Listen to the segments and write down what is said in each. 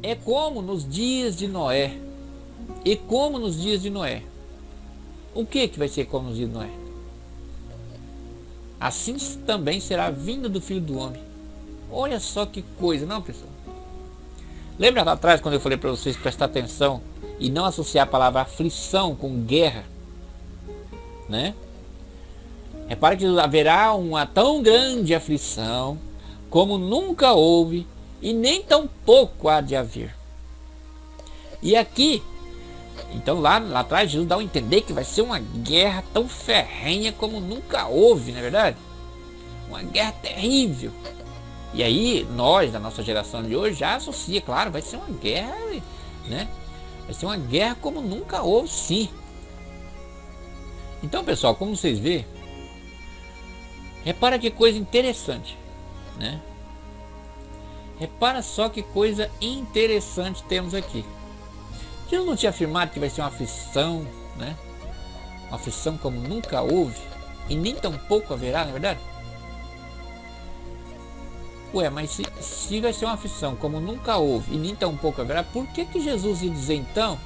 é como nos dias de Noé. E como nos dias de Noé. O que vai ser como nos dias de Noé? Assim também será a vinda do Filho do Homem. Olha só que coisa, não, pessoal? Lembra lá atrás quando eu falei para vocês prestar atenção e não associar a palavra aflição com guerra, né? Repare que haverá uma tão grande aflição como nunca houve e nem tão pouco há de haver. E aqui, então lá atrás Jesus dá a entender que vai ser uma guerra tão ferrenha como nunca houve, não é verdade? Uma guerra terrível. E aí nós, da nossa geração de hoje, já associa, claro, vai ser uma guerra, né? Vai ser uma guerra como nunca houve, sim. Então, pessoal, como vocês veem, repara que coisa interessante, né? Repara só que coisa interessante temos aqui. Jesus não tinha afirmado que vai ser uma aflição, né? Uma aflição como nunca houve e nem tão pouco haverá, não é verdade? Ué, mas se vai ser uma aflição como nunca houve e nem tão pouco haverá, por que Jesus ia dizer então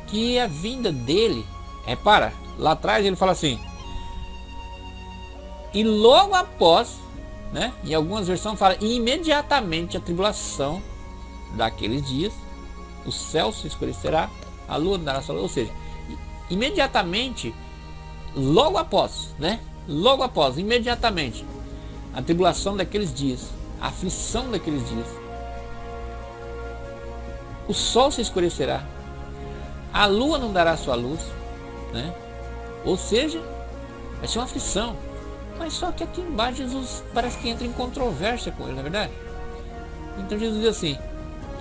que a vinda dele, repara, lá atrás ele fala assim, e logo após, né? Em algumas versões fala, imediatamente a tribulação daqueles dias, o céu se escurecerá, a lua não dará sua luz, ou seja, imediatamente, logo após, né? Logo após, imediatamente, a tribulação daqueles dias, a aflição daqueles dias, o sol se escurecerá, a lua não dará sua luz, né? Ou seja, vai ser uma aflição. Mas só que aqui embaixo Jesus parece que entra em controvérsia com ele, não é verdade? Então Jesus diz assim,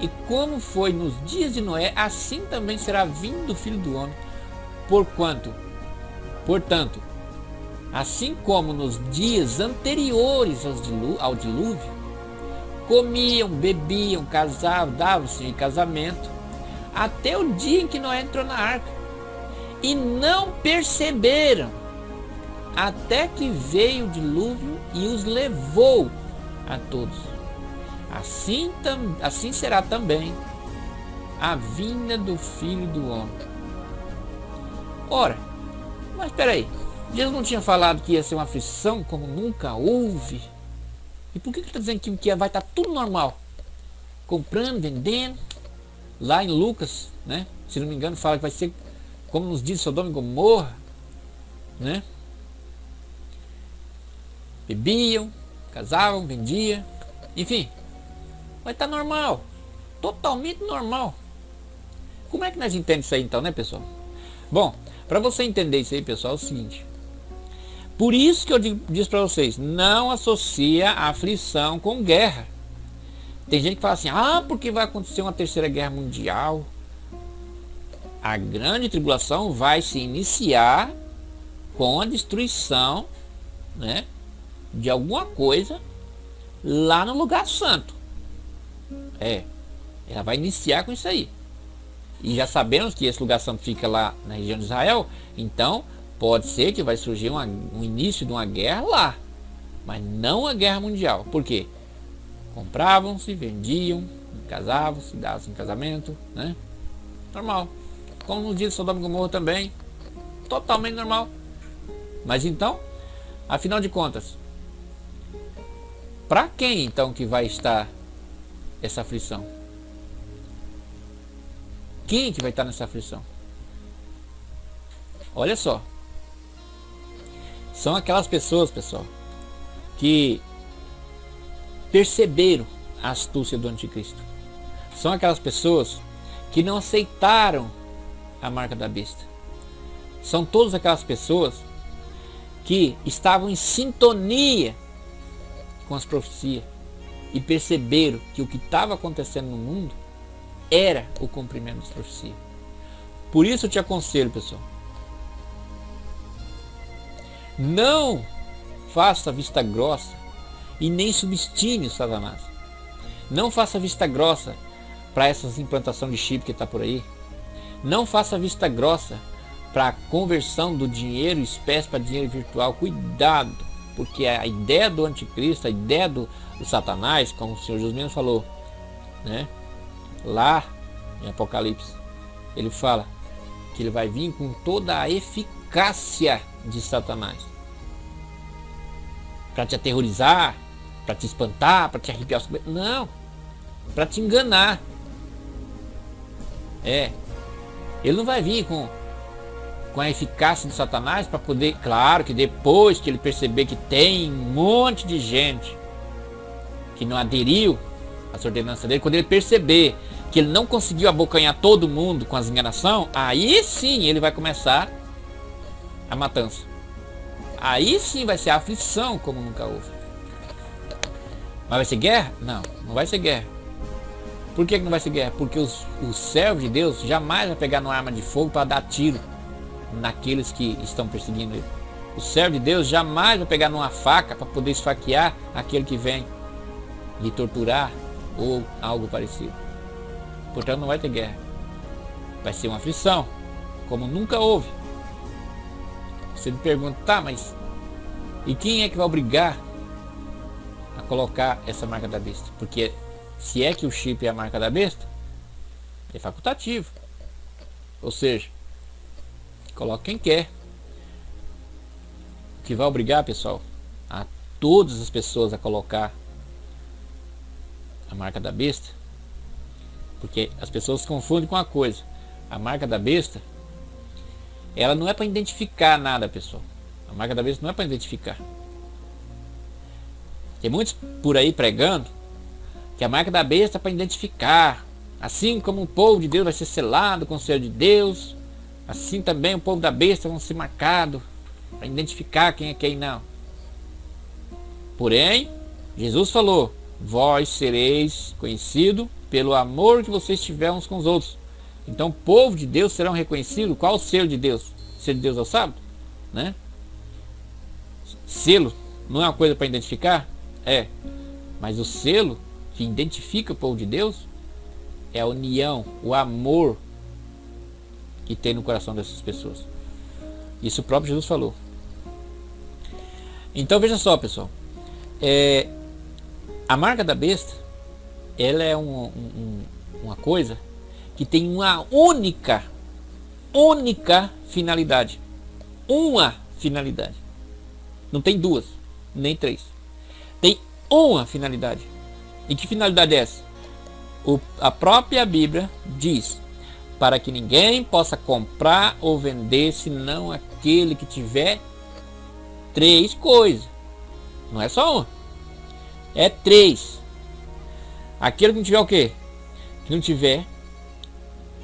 e como foi nos dias de Noé, assim também será vindo o Filho do Homem, portanto, assim como nos dias anteriores ao dilúvio, comiam, bebiam, casavam, davam-se em casamento, até o dia em que Noé entrou na arca, e não perceberam, até que veio o dilúvio e os levou a todos. Assim será também a vinda do Filho do Homem. Ora, mas espera aí, Jesus não tinha falado que ia ser uma aflição como nunca houve? E por que ele está dizendo que vai estar tudo normal? Comprando, vendendo. Lá em Lucas, né? Se não me engano, fala que vai ser como nos dias de Sodoma e Gomorra, né? Bebiam, casavam, vendiam, enfim, vai estar normal, totalmente normal. Como é que nós entendemos isso aí então, né, pessoal? Bom, para você entender isso aí, pessoal, é o seguinte, por isso que eu disse para vocês, não associa a aflição com guerra. Tem gente que fala assim, porque vai acontecer uma terceira guerra mundial. A grande tribulação vai se iniciar com a destruição, né, de alguma coisa lá no lugar santo. Ela vai iniciar com isso aí. E já sabemos que esse lugar santo fica lá na região de Israel, então pode ser que vai surgir um início de uma guerra lá, mas não a guerra mundial. Por quê? Compravam-se, vendiam, casavam-se, davam-se em casamento, né? Normal. Como no dia de Sodoma e Gomorra também, totalmente normal. Mas então, afinal de contas, para quem então que vai estar essa aflição? Quem que vai estar nessa aflição? Olha só. São aquelas pessoas, pessoal, que perceberam a astúcia do anticristo. São aquelas pessoas que não aceitaram a marca da besta. São todas aquelas pessoas que estavam em sintonia com as profecias e perceberam que o que estava acontecendo no mundo era o cumprimento das profecias. Por isso eu te aconselho, pessoal, não faça vista grossa e nem subestime o Satanás. Não faça vista grossa para essas implantações de chip que está por aí. Não faça vista grossa para a conversão do dinheiro espécie para dinheiro virtual. Cuidado, porque a ideia do anticristo, a ideia do Satanás, como o Senhor Jesus mesmo falou, né? lá em Apocalipse, ele fala que ele vai vir com toda a eficácia de Satanás para te aterrorizar, para te espantar, para te arrepiar os cabelos. Não, para te enganar. Ele não vai vir com a eficácia de Satanás para poder, claro que depois que ele perceber que tem um monte de gente que não aderiu às ordenanças dele, quando ele perceber que ele não conseguiu abocanhar todo mundo com as enganações, aí sim ele vai começar a matança. Aí sim vai ser a aflição como nunca houve. Mas vai ser guerra? Não, não vai ser guerra. Por que não vai ser guerra? Porque os servos de Deus jamais vai pegar numa arma de fogo para dar tiro naqueles que estão perseguindo ele. O servo de Deus jamais vai pegar numa faca para poder esfaquear aquele que vem lhe torturar ou algo parecido. Portanto, não vai ter guerra. Vai ser uma aflição, como nunca houve. Você me pergunta, tá, mas e quem é que vai obrigar a colocar essa marca da besta? Porque se é que o chip é a marca da besta, é facultativo. Ou seja, coloca quem quer. O que vai obrigar, pessoal, a todas as pessoas a colocar a marca da besta, porque as pessoas confundem com uma coisa. A marca da besta, ela não é para identificar nada, pessoal. A marca da besta não é para identificar. Tem muitos por aí pregando que a marca da besta é para identificar. Assim como o povo de Deus vai ser selado com o selo de Deus, assim também o povo da besta vão ser marcado para identificar quem é quem. Não. Porém, Jesus falou: vós sereis conhecido pelo amor que vocês tiverem uns com os outros. Então o povo de Deus serão reconhecidos. Qual o selo de Deus? O selo de Deus é o sábado, né? Selo não é uma coisa para identificar? É. Mas o selo que identifica o povo de Deus é a união, o amor que tem no coração dessas pessoas. Isso o próprio Jesus falou. Então veja só, pessoal. A marca da besta, ela é uma coisa que tem uma única finalidade. Uma finalidade. Não tem duas, nem três. Tem uma finalidade. E que finalidade é essa? A própria Bíblia diz: para que ninguém possa comprar ou vender, senão aquele que tiver três coisas. Não é só uma. É três. Aquele que não tiver o quê? Que não tiver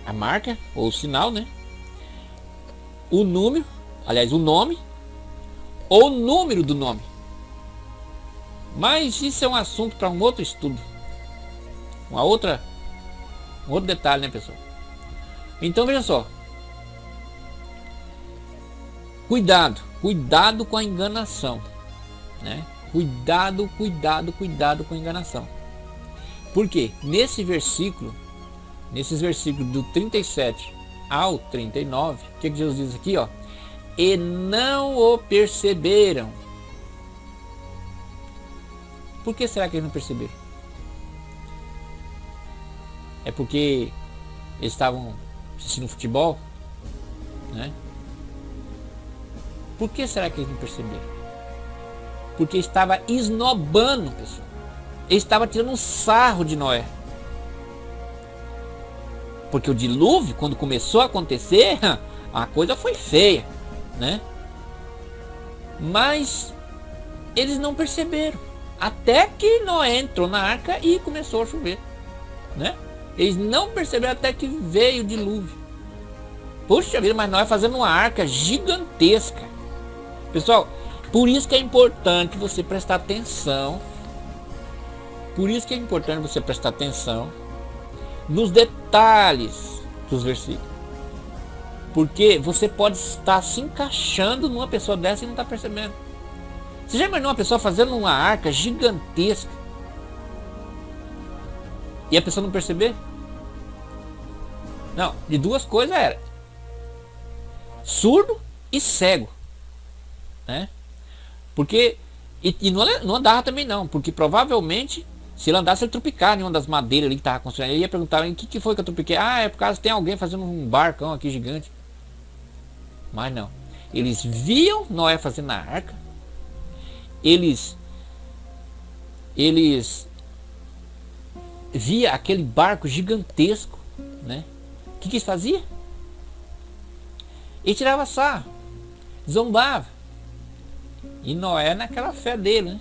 a marca ou o sinal, né? O número, aliás, o nome ou o número do nome. Mas isso é um assunto para um outro estudo. Um outro detalhe, né, pessoal? Então veja só. Cuidado com a enganação, né? Cuidado com a enganação. Por quê? Nesses versículos do 37 ao 39, o que Jesus diz aqui, ó? E não o perceberam. Por que será que eles não perceberam? É porque eles estavam assistindo futebol, né? Por que será que eles não perceberam? Porque estava esnobando, pessoal. Ele estava tirando um sarro de Noé. Porque o dilúvio, quando começou a acontecer, a coisa foi feia, né? Mas eles não perceberam. Até que Noé entrou na arca e começou a chover, né? Eles não perceberam até que veio o dilúvio. Poxa vida, mas Noé fazendo uma arca gigantesca. Pessoal, por isso que é importante você prestar atenção. Por isso que é importante você prestar atenção nos detalhes dos versículos. Porque você pode estar se encaixando numa pessoa dessa e não está percebendo. Você já imaginou uma pessoa fazendo uma arca gigantesca e a pessoa não perceber? Não, de duas coisas era: surdo e cego, né? Porque, e não andava também não, porque provavelmente Se ele andasse, ele tropicar em uma das madeiras ali que estava construindo. Ele ia perguntar, o que foi que eu tropiquei? Ah, é por causa que tem alguém fazendo um barcão aqui gigante. Mas não. Eles viam Noé fazendo a arca. Eles via aquele barco gigantesco, né? O que eles faziam? Ele tirava sarro, zombava. E Noé naquela fé dele, né?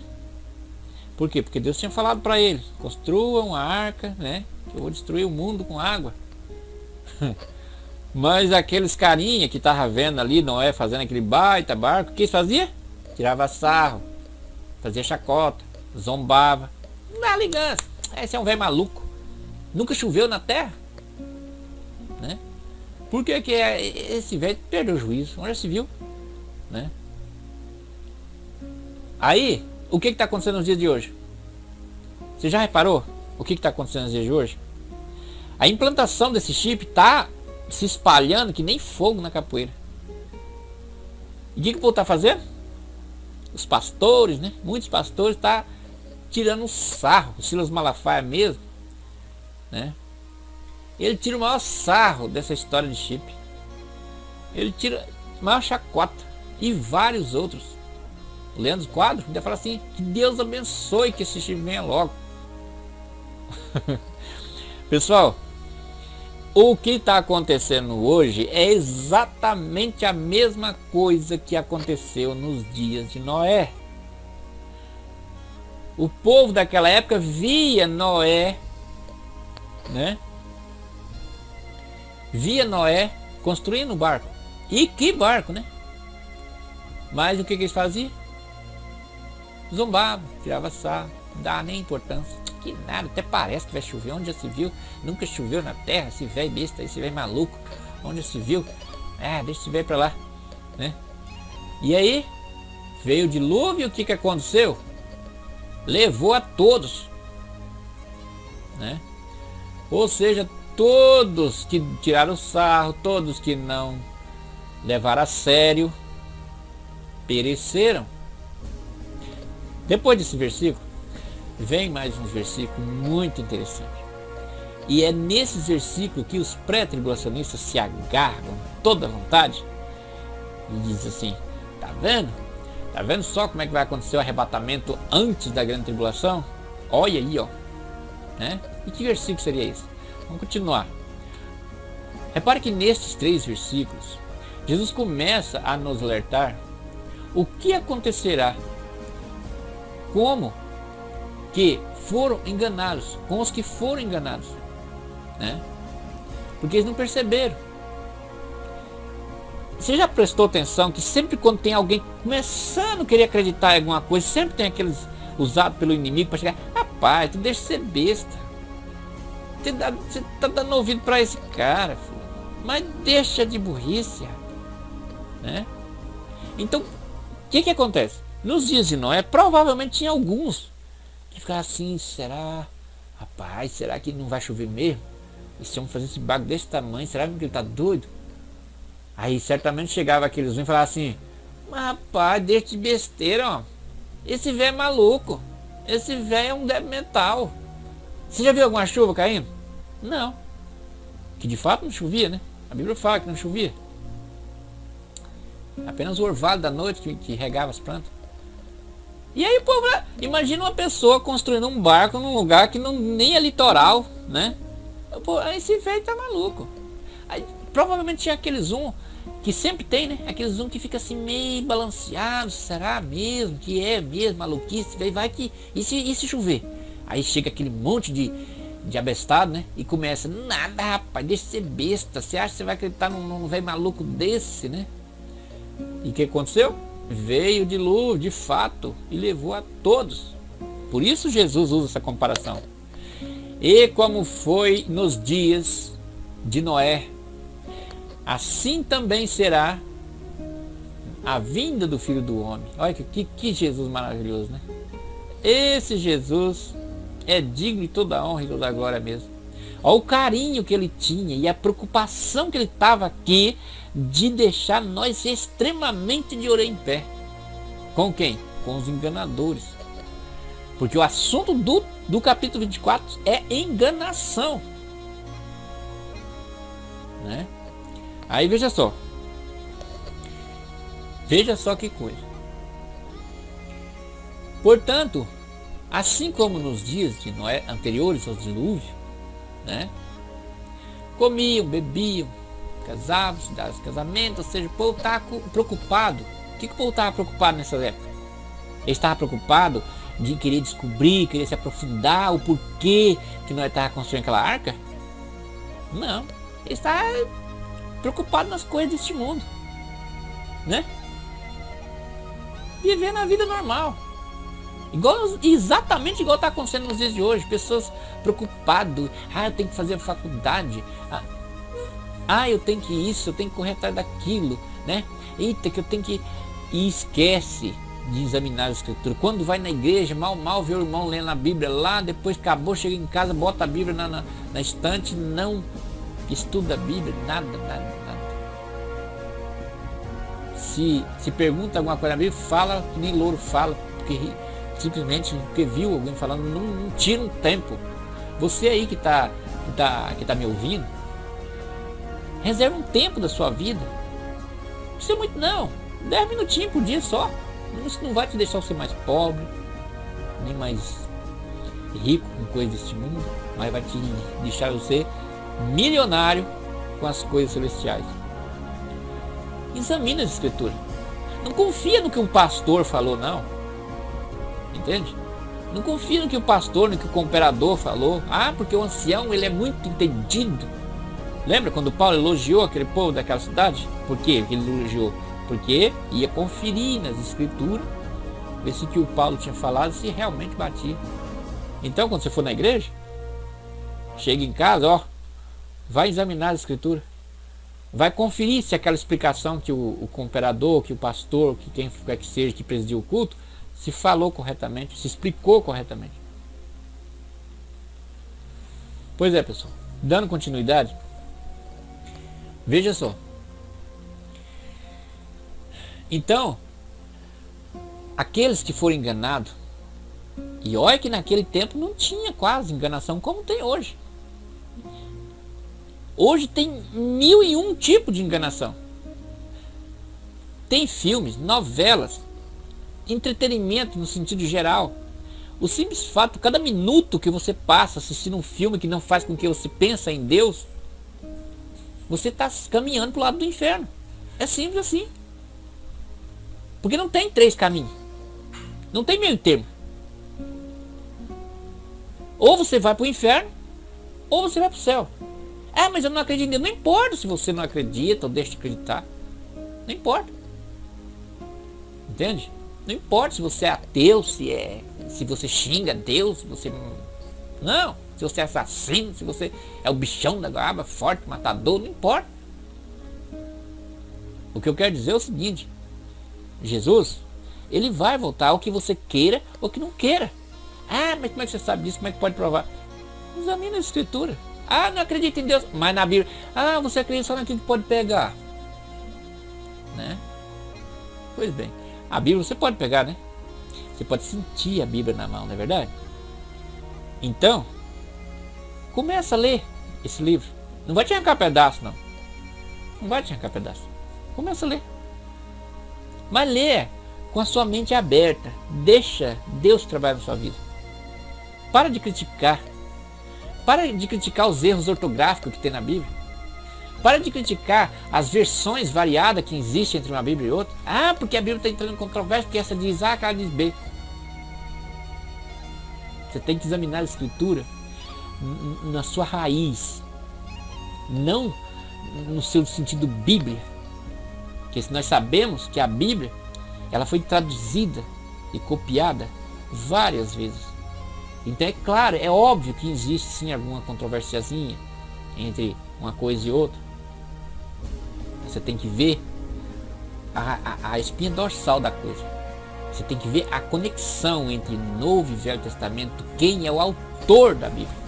Por quê? Porque Deus tinha falado para ele, construa uma arca, né? Que eu vou destruir o mundo com água. Mas aqueles carinha que estavam vendo ali Noé fazendo aquele baita barco, o que eles faziam? Tirava sarro, fazia chacota, zombava. Não dá ligança. Esse é um velho maluco. Nunca choveu na terra, né? Por que esse velho perdeu o juízo? Onde já se viu, né? Aí, o que está acontecendo nos dias de hoje? Você já reparou o que está acontecendo nos dias de hoje? A implantação desse chip está se espalhando que nem fogo na capoeira. E o que o povo está fazendo? Os pastores, né? Muitos pastores estão tirando um sarro. O Silas Malafaia mesmo, né? Ele tira o maior sarro dessa história de chip. Ele tira a maior chacota. E vários outros. O Leandro Quadro ainda fala assim, que Deus abençoe que esse chip venha logo. Pessoal, o que está acontecendo hoje é exatamente a mesma coisa que aconteceu nos dias de Noé. O povo daquela época via Noé, né? Via Noé construindo um barco. E que barco, né? Mas o que eles faziam? Zombavam, tirava sarro, não dava nem importância. Que nada, até parece que vai chover. Onde já se viu? Nunca choveu na terra. Esse velho besta, esse velho maluco. Onde já se viu? Ah, deixa esse velho pra lá, né? E aí veio o dilúvio e o que aconteceu? Levou a todos, né? Ou seja, todos que tiraram sarro, todos que não levaram a sério, pereceram. Depois desse versículo, vem mais um versículo muito interessante. E é nesses versículos que os pré-tribulacionistas se agarram toda a vontade e diz assim, tá vendo? Tá vendo só como é que vai acontecer o arrebatamento antes da grande tribulação? Olha aí, ó, né? E que versículo seria esse? Vamos continuar. Repare que nesses 3 versículos, Jesus começa a nos alertar o que acontecerá, como que foram enganados, com os que foram enganados, né? Porque eles não perceberam. Você já prestou atenção que sempre quando tem alguém começando a querer acreditar em alguma coisa, sempre tem aqueles usados pelo inimigo para chegar, rapaz, tu deixa de ser besta. Você tá dando ouvido para esse cara, filho. Mas deixa de burrice, né? Então, o que acontece? Nos dias de Noé, provavelmente tinha alguns que ficavam assim, será? Rapaz, será que não vai chover mesmo? Esse homem fazer esse barco desse tamanho, será que ele tá doido? Aí certamente chegava aqueles e falava assim, mas rapaz, deixa de besteira, ó. Esse velho é maluco. Esse velho é um débil mental. Você já viu alguma chuva caindo? Não. Que de fato não chovia, né? A Bíblia fala que não chovia. Apenas o orvalho da noite que regava as plantas. E aí, povo, imagina uma pessoa construindo um barco num lugar que não, nem é litoral, né? Pô, esse velho tá maluco. Aí, provavelmente tinha aqueles que sempre tem, né? Aqueles que fica assim meio balanceado. Será mesmo? Que é mesmo? Maluquice? Vai que... E se chover? Aí chega aquele monte de abestado, né? E começa, nada rapaz, deixa de ser besta. Você acha que você vai acreditar num velho maluco desse, né? E o que aconteceu? Veio o dilúvio, de fato, e levou a todos. Por isso Jesus usa essa comparação. E como foi nos dias de Noé, assim também será a vinda do Filho do Homem. Olha que Jesus maravilhoso, né? Esse Jesus é digno de toda a honra e toda a glória mesmo. Olha o carinho que ele tinha e a preocupação que ele estava aqui de deixar nós extremamente de orelha em pé. Com quem? Com os enganadores. Porque o assunto do capítulo 24 é enganação. Né? Aí veja só. Veja só que coisa. Portanto, assim como nos dias de Noé anteriores ao dilúvio, né? Comiam, bebiam, casavam, se davam casamento, ou seja, o povo estava preocupado. O que o povo estava preocupado nessa época? Ele estava preocupado de querer descobrir, querer se aprofundar, o porquê que Noé estava construindo aquela arca? Não, ele estava preocupado nas coisas deste mundo, né? Vivendo a vida normal. Exatamente igual está acontecendo nos dias de hoje. Pessoas preocupadas. Eu tenho que fazer faculdade. Eu tenho que isso, eu tenho que correr atrás daquilo, né? Eita, que eu tenho que... E esquece de examinar a escritura. Quando vai na igreja, mal vê o irmão lendo a Bíblia lá, depois acabou, chega em casa, bota a Bíblia na estante, não estuda a Bíblia, nada. Se pergunta alguma coisa na Bíblia, fala que nem louro fala, porque simplesmente porque viu alguém falando, não tira um tempo. Você aí que tá me ouvindo, reserva um tempo da sua vida. Não precisa muito não, 10 minutinhos por dia só. Isso não vai te deixar você mais pobre, nem mais rico com coisas deste mundo, mas vai te deixar você milionário com as coisas celestiais. Examina as escrituras. Não confia no que um pastor falou, não. Entende? Não confia no que o pastor, no que o cooperador falou. Porque o ancião, ele é muito entendido. Lembra quando Paulo elogiou aquele povo daquela cidade? Por que ele elogiou? Porque ia conferir nas escrituras, ver se o que o Paulo tinha falado se realmente batia. Então, quando você for na igreja, chega em casa, vai examinar as escrituras. Vai conferir se aquela explicação que o cooperador, que o pastor, que quem quer que seja que presidiu o culto, se falou corretamente, se explicou corretamente. Pois é, pessoal. Dando continuidade, veja só. Então, aqueles que foram enganados, e olha que naquele tempo não tinha quase enganação como tem hoje. Hoje tem 1001 tipos de enganação. Tem filmes, novelas, entretenimento no sentido geral. O simples fato, cada minuto que você passa assistindo um filme que não faz com que você pense em Deus, você está caminhando para o lado do inferno. É simples assim. Porque não tem 3 caminhos. Não tem meio termo. Ou você vai para o inferno, ou você vai para o céu. Mas eu não acredito em Deus. Não importa se você não acredita ou deixa de acreditar. Não importa. Entende? Não importa se você é ateu, se você xinga Deus, se você... Não. Se você é assassino, se você é o bichão da goiaba, forte, matador, não importa. O que eu quero dizer é o seguinte. Jesus, ele vai voltar ao que você queira ou que não queira. Mas como é que você sabe disso? Como é que pode provar? Examina a escritura. Não acredito em Deus. Mas na Bíblia, você acredita só naquilo que pode pegar. Né? Pois bem, a Bíblia você pode pegar, né? Você pode sentir a Bíblia na mão, não é verdade? Então, começa a ler esse livro. Não vai te arrancar pedaço, não. Não vai te arrancar pedaço. Começa a ler. Mas lê com a sua mente aberta. Deixa Deus trabalhar na sua vida. Para de criticar. Para de criticar os erros ortográficos que tem na Bíblia. Para de criticar as versões variadas que existem entre uma Bíblia e outra. Porque a Bíblia está entrando em controvérsia, porque essa diz A, aquela diz B. Você tem que examinar a escritura na sua raiz. Não no seu sentido Bíblia. Porque nós sabemos que a Bíblia ela foi traduzida e copiada várias vezes. Então é claro, é óbvio que existe sim alguma controvérsiazinha entre uma coisa e outra. Você tem que ver a espinha dorsal da coisa. Você tem que ver a conexão entre Novo e Velho Testamento, quem é o autor da Bíblia.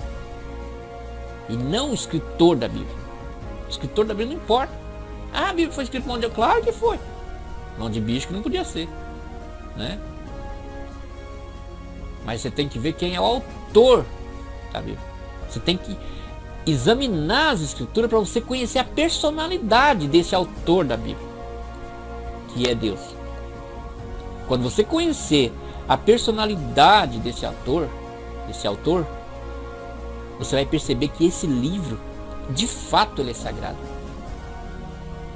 E não o escritor da Bíblia. O escritor da Bíblia não importa. A Bíblia foi escrita mão de... Claro que foi. Mão de bicho que não podia ser. Né? Mas você tem que ver quem é o autor da Bíblia. Você tem que examinar as escrituras para você conhecer a personalidade desse autor da Bíblia, que é Deus. Quando você conhecer a personalidade desse autor, você vai perceber que esse livro, de fato, ele é sagrado.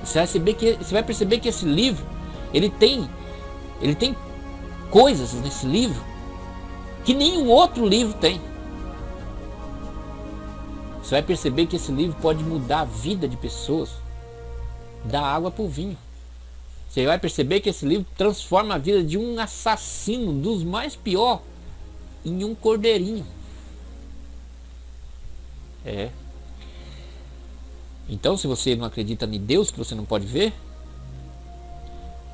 Você vai perceber que esse livro, ele tem coisas nesse livro que nenhum outro livro tem. Você vai perceber que esse livro pode mudar a vida de pessoas, da água para o vinho. Você vai perceber que esse livro transforma a vida de um assassino dos mais pior em um cordeirinho. Então, se você não acredita em Deus, que você não pode ver,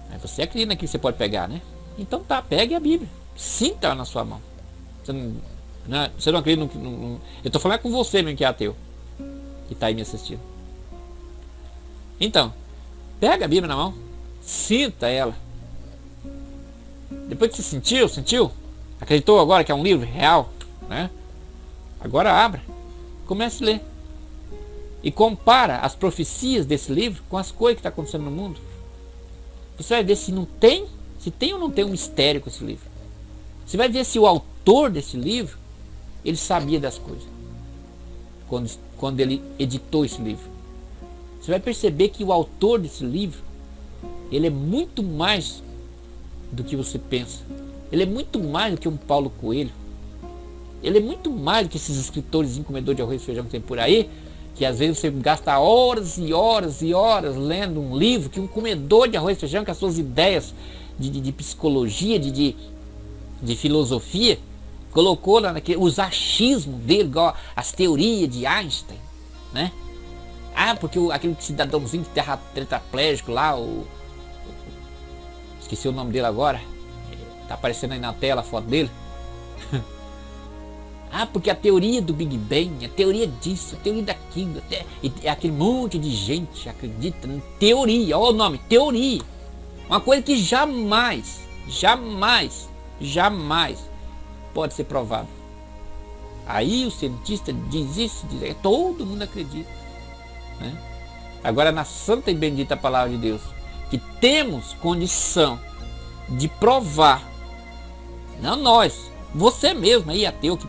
mas você acredita que você pode pegar, né? Então tá, pegue a Bíblia, sinta ela na sua mão. Você não acredita no... Eu estou falando com você mesmo que é ateu, que está aí me assistindo. Então, pega a Bíblia na mão, sinta ela. Depois que você sentiu, acreditou agora que é um livro real, né? Agora abra, comece a ler e compara as profecias desse livro com as coisas que estão acontecendo no mundo. Você vai ver se tem ou não tem um mistério com esse livro. Você vai ver se o autor desse livro, ele sabia das coisas quando ele editou esse livro. Você vai perceber que o autor desse livro, ele é muito mais do que você pensa. Ele é muito mais do que um Paulo Coelho. Ele é muito mais do que esses escritores comedor de arroz e feijão que tem por aí, que às vezes você gasta horas e horas e horas lendo um livro que um comedor de arroz e feijão, com as suas ideias de psicologia, de filosofia, colocou lá os achismos dele, igual as teorias de Einstein, né? Porque aquele cidadãozinho tetraplégico lá, esqueci o nome dele agora, tá aparecendo aí na tela a foto dele. Porque a teoria do Big Bang, a teoria disso, a teoria daquilo, e aquele monte de gente acredita em teoria, olha o nome, teoria. Uma coisa que jamais pode ser provado. Aí o cientista diz isso, todo mundo acredita, né? Agora, na santa e bendita palavra de Deus, que temos condição de provar, não nós, você mesmo aí, ateu que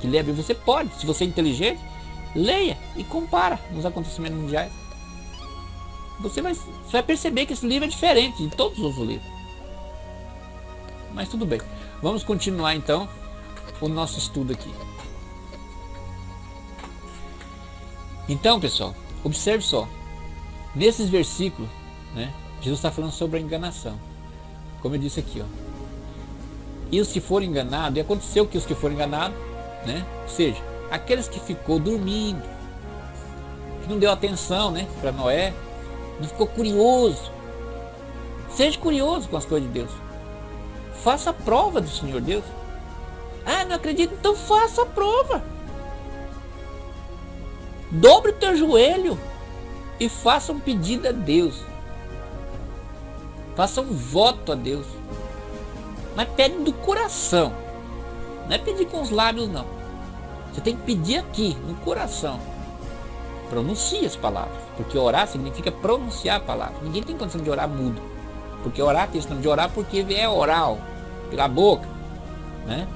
lê a Bíblia, você pode, se você é inteligente, leia e compara nos acontecimentos mundiais. Você vai perceber que esse livro é diferente de todos os outros livros. Mas tudo bem, vamos continuar então o nosso estudo aqui. Então, pessoal, observe só, nesses versículos, né, Jesus está falando sobre a enganação, como eu disse aqui, e os que foram enganados, e aconteceu que os que foram enganados, né, ou seja, aqueles que ficou dormindo, que não deu atenção, né, para Noé, não ficou curioso. Seja curioso com as coisas de Deus, faça a prova do Senhor Deus. Não acredito, então faça a prova. Dobre o teu joelho e faça um pedido a Deus. Faça um voto a Deus. Mas pede do coração. Não é pedir com os lábios, não. Você tem que pedir aqui, no coração. Pronuncie as palavras. Porque orar significa pronunciar a palavra. Ninguém tem condição de orar mudo. Porque orar tem questão de orar porque é oral, pela boca, né?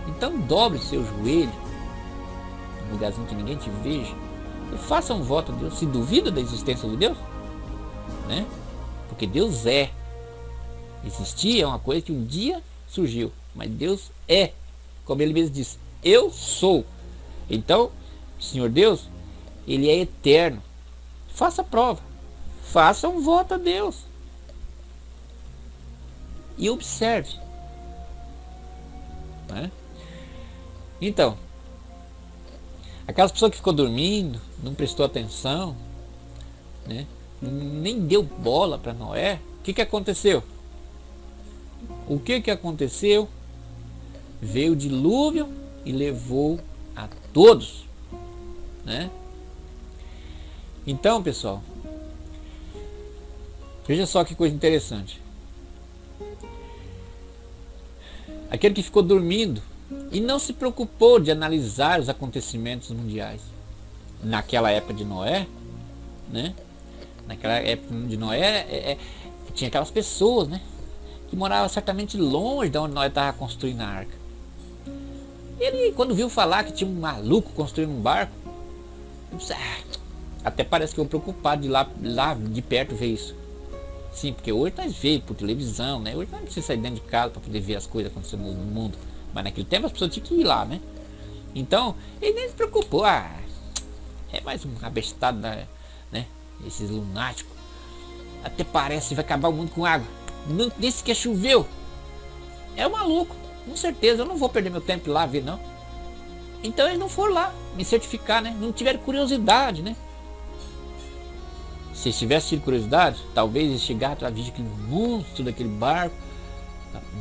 Então dobre seu joelho, num lugarzinho que ninguém te veja, e faça um voto a Deus. Se duvida da existência de Deus, né? Porque Deus é. Existir é uma coisa que um dia surgiu, mas Deus é, como ele mesmo disse, eu sou. Então, o Senhor Deus, ele é eterno. Faça a prova, faça um voto a Deus e observe, né? Então, aquelas pessoas que ficou dormindo, não prestou atenção, né, nem deu bola para Noé, o que aconteceu? O que aconteceu? Veio o dilúvio e levou a todos, né? Então, pessoal, veja só que coisa interessante. aquele que ficou dormindo e não se preocupou de analisar os acontecimentos mundiais. Naquela época de Noé, né? Naquela época de Noé, tinha aquelas pessoas, né? Que moravam certamente longe de onde Noé estava construindo a arca. Ele, quando viu falar que tinha um maluco construindo um barco, ele disse, até parece que eu preocupado de lá de perto ver isso. Sim, porque hoje nós vemos por televisão, né? Hoje nós não precisamos sair dentro de casa para poder ver as coisas acontecendo no mundo. Mas naquele tempo as pessoas tinham que ir lá, né? Então, ele nem se preocupou. É mais um abestado, né? Esses lunáticos. Até parece que vai acabar o mundo com água. Não, nem sequer choveu. É um maluco, com certeza. Eu não vou perder meu tempo lá ver, não. Então eles não foram lá me certificar, né? Não tiveram curiosidade, né? Se tivesse tido curiosidade, talvez eles chegaram para ver aquele monstro daquele barco.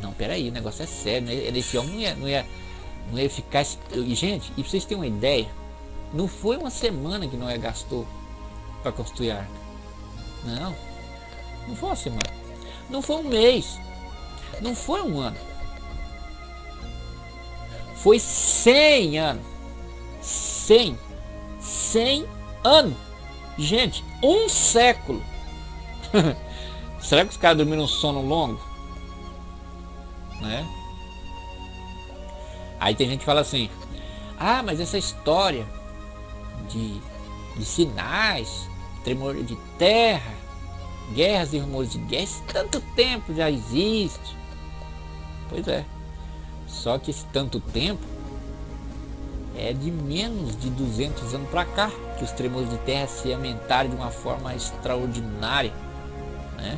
Não, peraí, o negócio é sério, né? Esse homem não ia ficar... E, gente, e pra vocês terem uma ideia, não foi uma semana que Noé gastou para construir a arca. Não foi uma semana. Não foi um mês. Não foi um ano. Foi 100 anos. 100 anos. Gente, um século. Será que os caras dormiram um sono longo? Né? Aí tem gente que fala assim, mas essa história de sinais, tremor de terra, guerras e rumores de guerra, esse tanto tempo já existe. Pois é. Só que esse tanto tempo é de menos de 200 anos para cá que os tremores de terra se aumentaram de uma forma extraordinária, né?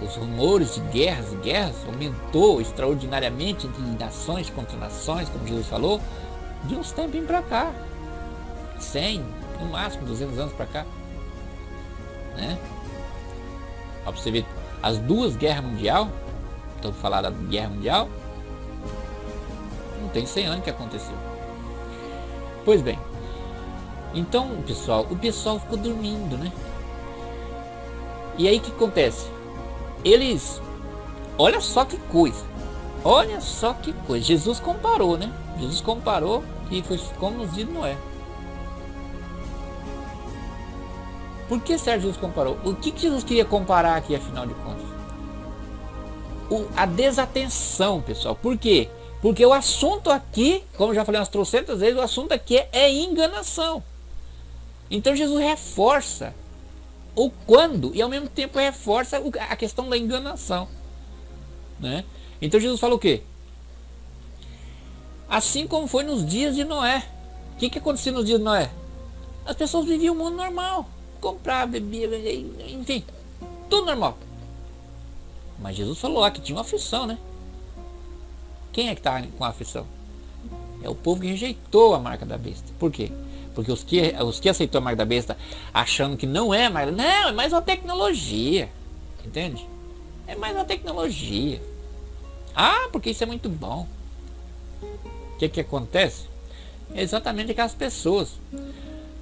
Os rumores de guerras aumentou extraordinariamente entre nações contra nações, como Jesus falou, de uns tempos para cá, 100, no máximo 200 anos para cá, né? Ó, pra você ver, as duas guerras mundiais, então falar da guerra mundial, não tem 100 anos que aconteceu. Pois bem, então o pessoal ficou dormindo, né? E aí o que acontece? Eles, olha só que coisa, Jesus comparou, né? Jesus comparou que foi como nos dias de Noé. Por que Jesus comparou? O que Jesus queria comparar aqui, afinal de contas? A desatenção, pessoal. Por quê? Porque o assunto aqui, como eu já falei umas trocentas vezes, o assunto aqui é enganação. Então Jesus reforça o quando e ao mesmo tempo reforça a questão da enganação, né? Então Jesus falou o quê? Assim como foi nos dias de Noé. O que aconteceu nos dias de Noé? As pessoas viviam o mundo normal, comprar, beber, enfim, tudo normal. Mas Jesus falou lá que tinha uma aflição, né? Quem é que está com a aflição? É o povo que rejeitou a marca da besta. Por quê? Porque os que aceitou a marca da besta achando que não é mais, não, é mais uma tecnologia, entende? É mais uma tecnologia. Porque isso é muito bom. O que acontece? É exatamente aquelas pessoas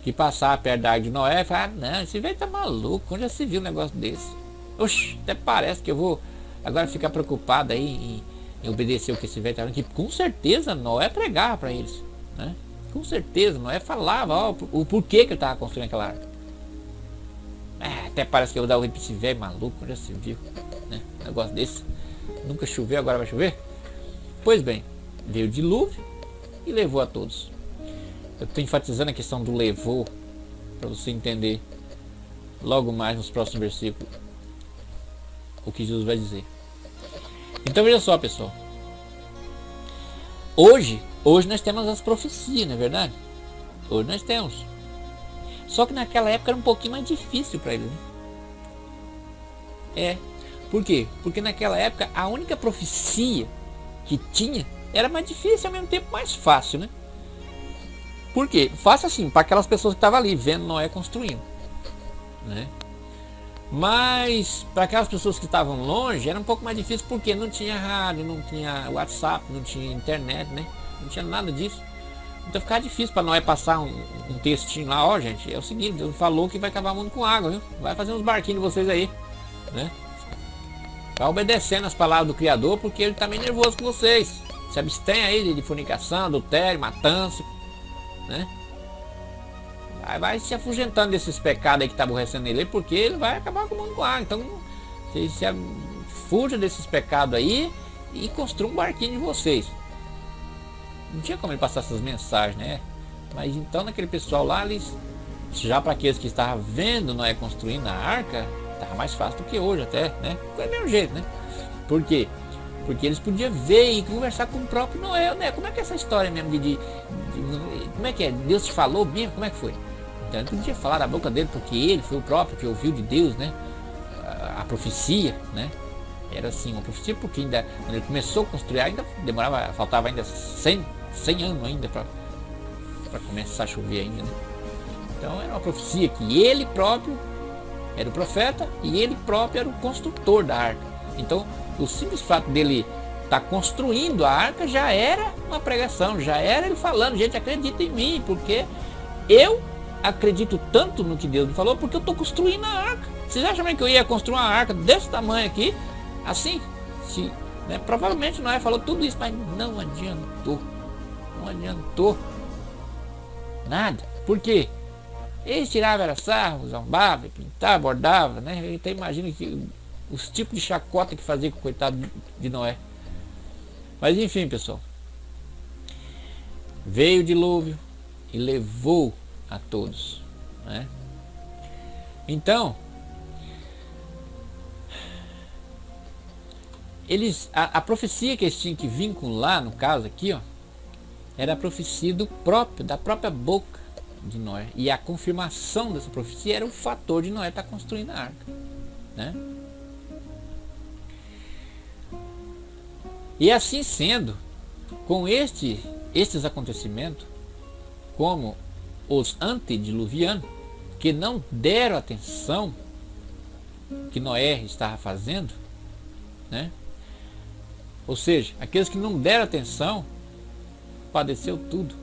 que passaram perto da arca de Noé e falaram, não, esse velho tá maluco, onde já se viu um negócio desse? Oxe, até parece que eu vou agora ficar preocupado aí em obedecer o que esse velho tá falando, que com certeza Noé pregava para eles, né? Com certeza, Noé falava o porquê que ele estava construindo aquela arca. Até parece que eu vou dar o esse velho maluco, já se viu, né? Um negócio desse. Nunca choveu, agora vai chover? Pois bem, veio o dilúvio e levou a todos. Eu estou enfatizando a questão do levou, para você entender logo mais nos próximos versículos o que Jesus vai dizer. Então veja só, pessoal. Hoje nós temos as profecias, não é verdade? Hoje nós temos. Só que naquela época era um pouquinho mais difícil para eles, né? Por quê? Porque naquela época a única profecia que tinha era mais difícil e ao mesmo tempo mais fácil, né? Por quê? Fácil assim, para aquelas pessoas que estavam ali vendo Noé construindo, né? Mas para aquelas pessoas que estavam longe era um pouco mais difícil porque não tinha rádio, não tinha WhatsApp, não tinha internet, né? Não tinha nada disso. Então ficava difícil para Noé passar um textinho lá, gente, é o seguinte, Deus falou que vai acabar o mundo com água, viu? Vai fazer uns barquinhos de vocês aí, né? Vai obedecendo as palavras do Criador, porque ele está meio nervoso com vocês. Se abstém aí de fornicação, adultério, matança, né? Vai se afugentando desses pecados aí que está aborrecendo ele, porque ele vai acabar com o mundo com água. Então, se fuja desses pecados aí e construa um barquinho de vocês. Não tinha como ele passar essas mensagens, né? Mas então naquele pessoal lá, eles, já para aqueles que estavam vendo Noé construindo a arca, estava mais fácil do que hoje até, né? Foi do mesmo jeito, né? Por quê? Porque eles podiam ver e conversar com o próprio Noé, né? Como é que é essa história mesmo como é que é? Deus te falou mesmo? Como é que foi? Então ele podia falar da boca dele, porque ele foi o próprio que ouviu de Deus, né? A profecia, né? Era assim, uma profecia, porque ainda, quando ele começou a construir, ainda demorava, faltava ainda 100 anos ainda para começar a chover ainda, né? Então era uma profecia que ele próprio era o profeta e ele próprio era o construtor da arca. Então o simples fato dele estar construindo a arca já era uma pregação, já era ele falando, gente, acredita em mim, porque eu acredito tanto no que Deus me falou, porque eu estou construindo a arca. Vocês acham que eu ia construir uma arca desse tamanho aqui, assim? Né? Provavelmente Noé falou tudo isso, mas não adiantou. Não adiantou nada. Por quê? Eles tiravam era sarro, zombavam, pintavam, bordavam, né? Eu até imagino que os tipos de chacota que fazia com o coitado de Noé. Mas enfim, pessoal. Veio o dilúvio e levou a todos, né? Então, a profecia que eles tinham que vincular, no caso aqui, ó, era a profecia da própria boca de Noé. E a confirmação dessa profecia era o fator de Noé estar construindo a arca, né? E assim sendo, com estes acontecimentos, como os antediluvianos, que não deram atenção que Noé estava fazendo, né? Ou seja, aqueles que não deram atenção, padeceu tudo.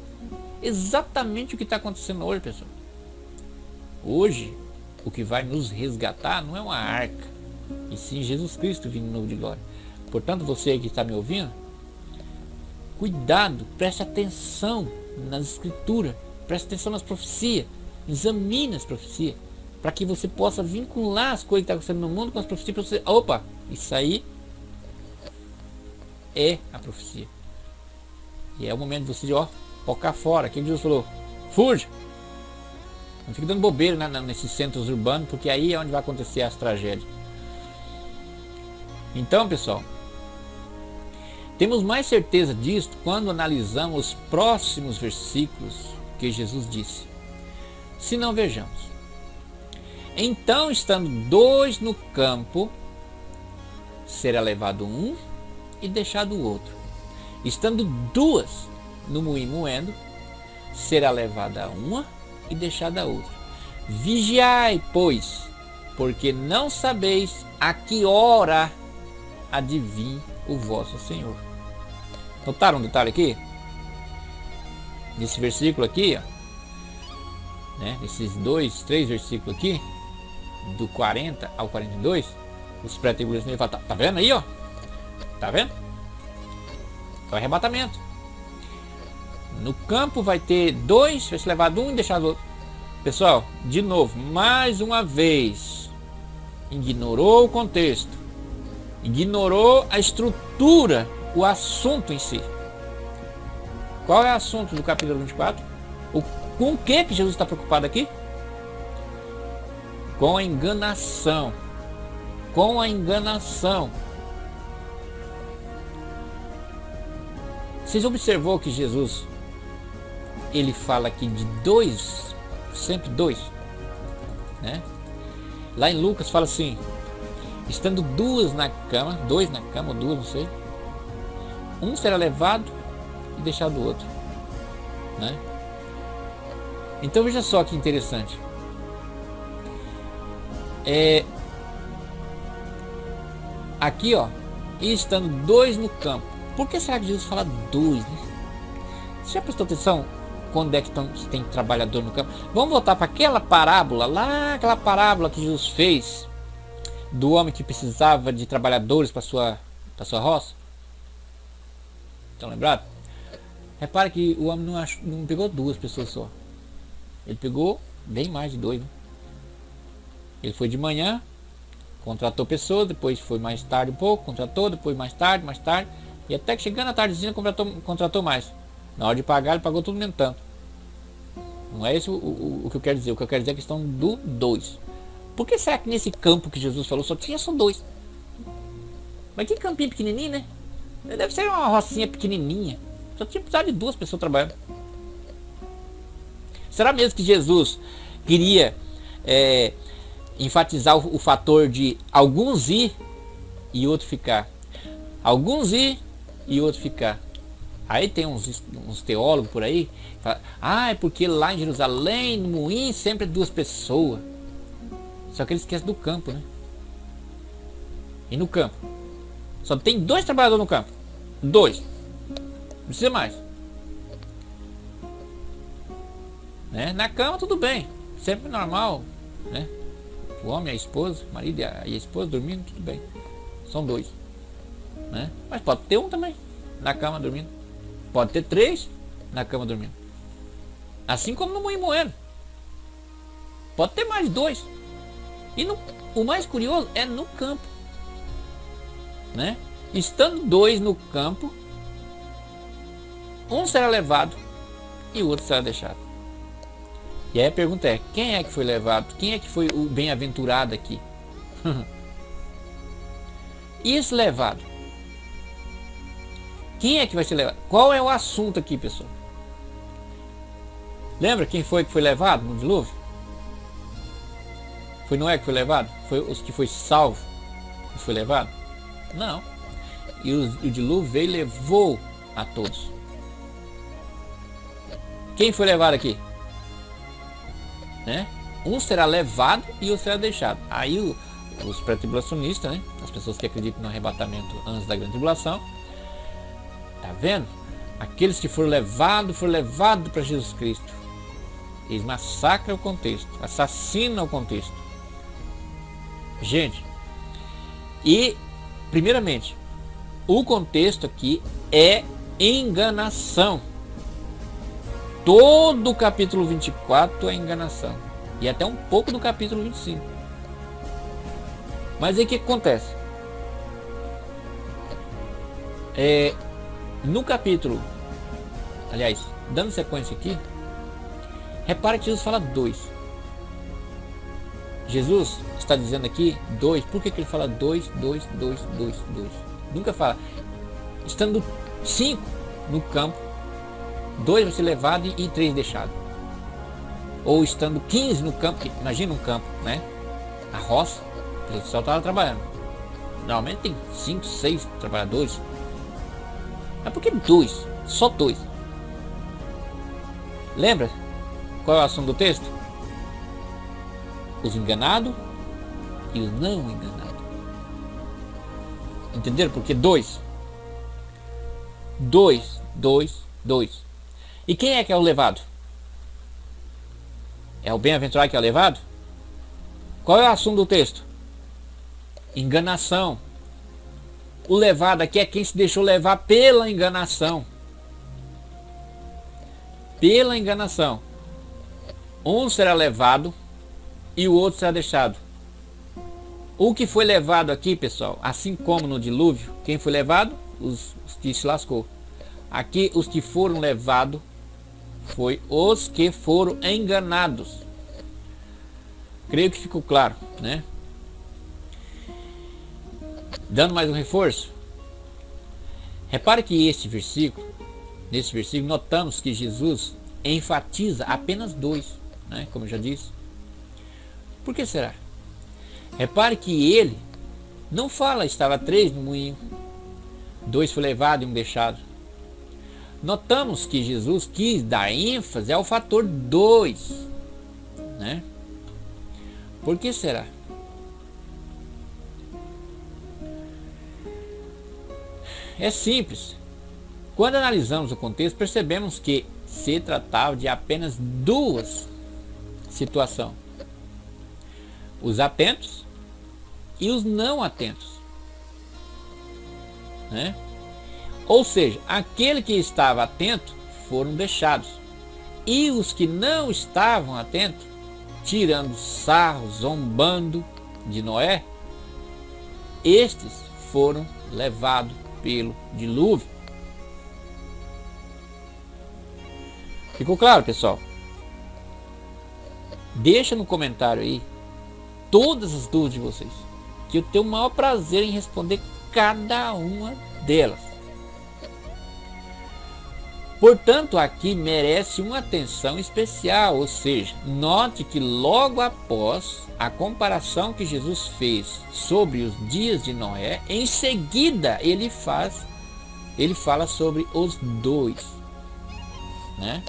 Exatamente o que está acontecendo hoje, pessoal. Hoje, o que vai nos resgatar não é uma arca, e sim Jesus Cristo vindo novo de glória. Portanto, você que está me ouvindo, cuidado, preste atenção nas escrituras, preste atenção nas profecias, examine as profecias, para que você possa vincular as coisas que estão acontecendo no mundo com as profecias, para você, opa, isso aí é a profecia. E é o momento de você, focar fora. Aqui Jesus falou, fuja, não fique dando bobeira nesses centros urbanos, porque aí é onde vai acontecer as tragédias. Então, pessoal, temos mais certeza disso quando analisamos os próximos versículos que Jesus disse. Se não, vejamos. Então, estando dois no campo, será levado um e deixado o outro. Estando duas no moinho moendo, será levada uma e deixada a outra. Vigiai, pois, porque não sabeis a que hora há de vir o vosso Senhor. Notaram um detalhe aqui? Nesse versículo aqui, ó, né? Esses 3 versículos aqui, do 40 ao 42, os pré-tribulacionistas falam, tá vendo aí, ó? Tá vendo? É o arrebatamento. No campo vai ter dois, vai ser levado um e deixado outro. Pessoal, de novo, mais uma vez, ignorou o contexto, ignorou a estrutura, o assunto em si. Qual é o assunto do capítulo 24? Com o que Jesus está preocupado aqui? Com a enganação. Com a enganação. Vocês observou que Jesus, ele fala aqui de dois, sempre dois, né? Lá em Lucas fala assim, estando dois na cama, ou duas, não sei, um será levado e deixado o outro, né? Então veja só que interessante. Aqui, ó, e estando dois no campo. Por que será que Jesus fala dois, né? Você já prestou atenção quando é que tem trabalhador no campo? Vamos voltar para aquela parábola, aquela parábola que Jesus fez do homem que precisava de trabalhadores para sua roça? Estão lembrados? Repare que o homem não pegou 2 pessoas só. Ele pegou bem mais de 2. Né? Ele foi de manhã, contratou pessoas, depois foi mais tarde um pouco, contratou, depois mais tarde, e até que chegando à tardezinha contratou mais. Na hora de pagar, ele pagou tudo mesmo tanto. Não é isso o que eu quero dizer. O que eu quero dizer é a questão do 2. Por que será que nesse campo que Jesus falou só tinha 2? Mas que campinho pequenininho, né? Deve ser uma rocinha pequenininha. Só tinha precisado de 2 pessoas trabalhando. Será mesmo que Jesus queria enfatizar o fator de alguns ir e outro ficar? Alguns ir e outro ficar. Aí tem uns teólogos por aí que falam, é porque lá em Jerusalém, no moinho, sempre é 2 pessoas. Só que eles esquecem do campo, né? E no campo? Só tem 2 trabalhadores no campo. 2. Não precisa mais. Né? Na cama tudo bem. Sempre normal. Né? O homem e a esposa, o marido e a esposa dormindo, tudo bem. São 2. Né? Mas pode ter 1 também. Na cama dormindo. Pode ter 3 na cama dormindo. Assim como no moinho moendo. Pode ter mais 2. E o mais curioso é no campo. Né? Estando 2 no campo, um será levado e o outro será deixado. E aí a pergunta é, quem é que foi levado? Quem é que foi o bem-aventurado aqui? E esse levado? Quem é que vai ser levado? Qual é o assunto aqui, pessoal? Lembra quem foi que foi levado no dilúvio? Foi Noé que foi levado? Foi os que foi salvo que foi levado? Não. E o dilúvio veio e levou a todos. Quem foi levado aqui? Né? Um será levado e outro será deixado. Aí os pré-tribulacionistas, né? As pessoas que acreditam no arrebatamento antes da grande tribulação, tá vendo? Aqueles que foram levados para Jesus Cristo. Eles massacram o contexto, assassinam o contexto. Gente, e primeiramente, o contexto aqui é enganação. Todo o capítulo 24 é enganação. E até um pouco do capítulo 25. Mas aí o que acontece? No capítulo, aliás, dando sequência aqui, repare que Jesus fala 2. Jesus está dizendo aqui 2. Por que ele fala 2? Nunca fala. Estando 5 no campo, 2 vai ser levado e 3 deixado. Ou estando 15 no campo, imagina um campo, né? A roça, o pessoal estava trabalhando. Normalmente tem 5, 6 trabalhadores. Mas por que 2? Só 2. Lembra qual é o assunto do texto? Os enganados e os não enganados. Entenderam? Porque 2. E quem é que é o levado? É o bem-aventurado que é o levado? Qual é o assunto do texto? Enganação. O levado aqui é quem se deixou levar pela enganação. Pela enganação. Um será levado e o outro será deixado. O que foi levado aqui, pessoal, assim como no dilúvio, quem foi levado? Os que se lascou. Aqui os que foram levados foi os que foram enganados. Creio que ficou claro, né? Dando mais um reforço. Repare que nesse versículo notamos que Jesus enfatiza apenas 2, né? Como eu já disse. Por que será? Repare que ele não fala estava 3 no moinho, 2 foi levado e 1 deixado. Notamos que Jesus quis dar ênfase ao fator 2, né? Por que será? É simples. Quando analisamos o contexto, percebemos que se tratava de apenas 2 situações. Os atentos e os não atentos, né? Ou seja, aquele que estava atento foram deixados, e os que não estavam atentos, tirando sarro, zombando de Noé, estes foram levados pelo dilúvio. Ficou claro, pessoal? Deixa no comentário aí todas as dúvidas de vocês, que eu tenho o maior prazer em responder cada uma delas. Portanto, aqui merece uma atenção especial, ou seja, note que logo após a comparação que Jesus fez sobre os dias de Noé, em seguida ele fala sobre os dois, né?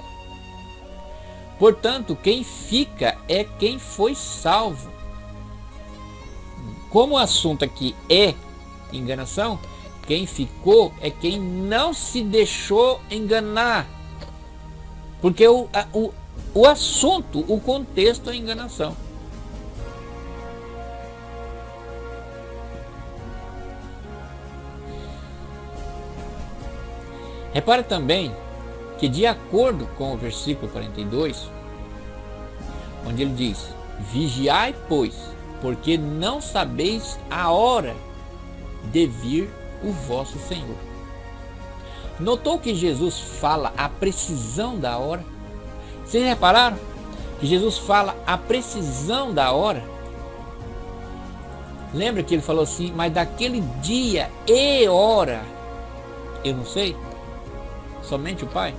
Portanto, quem fica é quem foi salvo. Como o assunto aqui é enganação, quem ficou é quem não se deixou enganar. Porque o assunto, o contexto é enganação. Repare também que, de acordo com o versículo 42, onde ele diz: vigiai, pois, porque não sabeis a hora de vir o vosso Senhor. Notou que Jesus fala a precisão da hora? Vocês repararam que Jesus fala a precisão da hora? Lembra que ele falou assim: mas daquele dia e hora eu não sei, somente o Pai?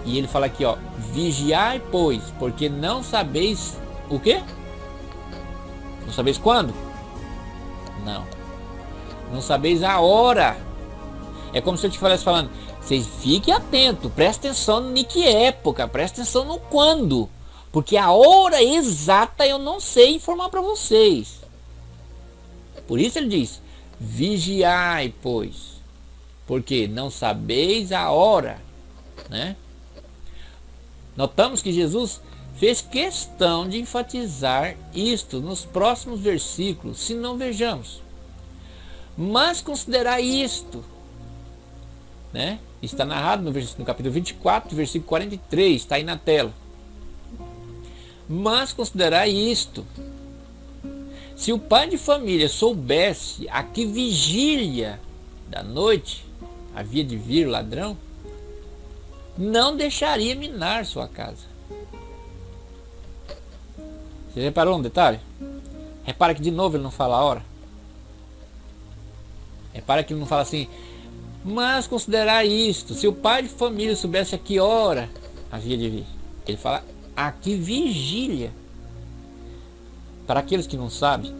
E ele fala aqui, ó: vigiai, pois, porque não sabeis o quê? Não sabeis quando? Não sabeis a hora. É como se eu te estivesse falando: vocês fiquem atentos, presta atenção em que época, presta atenção no quando, porque a hora exata eu não sei informar para vocês. Por isso ele diz: vigiai, pois, porque não sabeis a hora, né? Notamos que Jesus fez questão de enfatizar isto nos próximos versículos, se não vejamos. Mas considerai isto, né? Está narrado no capítulo 24, versículo 43, está aí na tela. Mas considerai isto: se o pai de família soubesse a que vigília da noite havia de vir o ladrão, não deixaria minar sua casa. Você reparou um detalhe? Repara que de novo ele não fala a hora. Repara que ele não fala assim: mas considerar isto, se o pai de família soubesse a que hora havia de vir. Ele fala a que vigília. Para aqueles que não sabem,